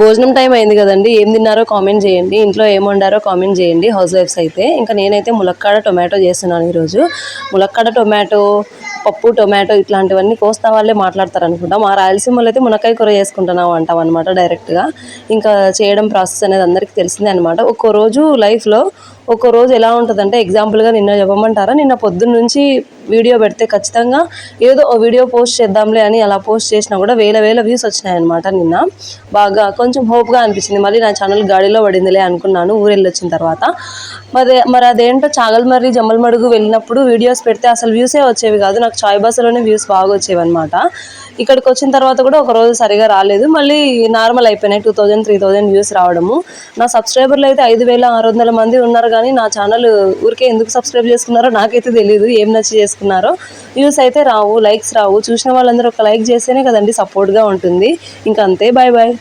భోజనం టైం అయింది కదండి. ఏం తిన్నారో కామెంట్ చేయండి. ఇంట్లో ఏం వండారో కామెంట్ చేయండి హౌస్ వైఫ్స్ అయితే. ఇంకా నేనైతే ములక్కాడ టొమాటో చేస్తున్నాను ఈరోజు. ములక్కాడ టొమాటో, పప్పు టొమాటో ఇట్లాంటివన్నీ కోస్తా వాళ్ళే మాట్లాడతారు అనుకుంటా. మా రాయలసీమలో అయితే మునక్కాయ కూర చేసుకుంటున్నాం అంటాం అనమాట డైరెక్ట్గా. ఇంకా చేయడం ప్రాసెస్ అనేది అందరికీ తెలిసిందే అనమాట. ఒక్కో రోజు లైఫ్లో ఒక్కో రోజు ఎలా ఉంటుందంటే, ఎగ్జాంపుల్గా నిన్న చెప్పమంటారా, నిన్న పొద్దున్న నుంచి వీడియో పెడితే ఖచ్చితంగా ఏదో ఓ వీడియో పోస్ట్ చేద్దాంలే అని అలా పోస్ట్ చేసినా కూడా వేల వ్యూస్ వచ్చినాయన్నమాట. నిన్న బాగా కొంచెం హోప్గా అనిపించింది. మళ్ళీ నా ఛానల్ గాడిలో పడిందిలే అనుకున్నాను ఊరెళ్ళి వచ్చిన తర్వాత. మరి అదేంటో చాగల్మర్రి జమ్మలమడుగు వెళ్ళినప్పుడు వీడియోస్ పెడితే అసలు వ్యూసే వచ్చేవి కాదు. నాకు చాయ్ బస్సులోనే వ్యూస్ బాగా వచ్చేవి అనమాట. ఇక్కడికి వచ్చిన తర్వాత కూడా ఒక రోజు సరిగా రాలేదు. మళ్ళీ నార్మల్ అయిపోయినాయి 2000-3000 వ్యూస్ రావడము. నా సబ్స్క్రైబర్లు అయితే 5600 మంది ఉన్నారు. కానీ నా ఛానల్ ఊరికే ఎందుకు సబ్స్క్రైబ్ చేసుకున్నారో నాకైతే తెలియదు. ఏం నచ్చి చేసుకున్నారో. వ్యూస్ అయితే రావు, లైక్స్ రావు. చూసిన వాళ్ళందరూ ఒక లైక్ చేస్తేనే కదండి సపోర్ట్గా ఉంటుంది. ఇంకా అంతే. Bye bye.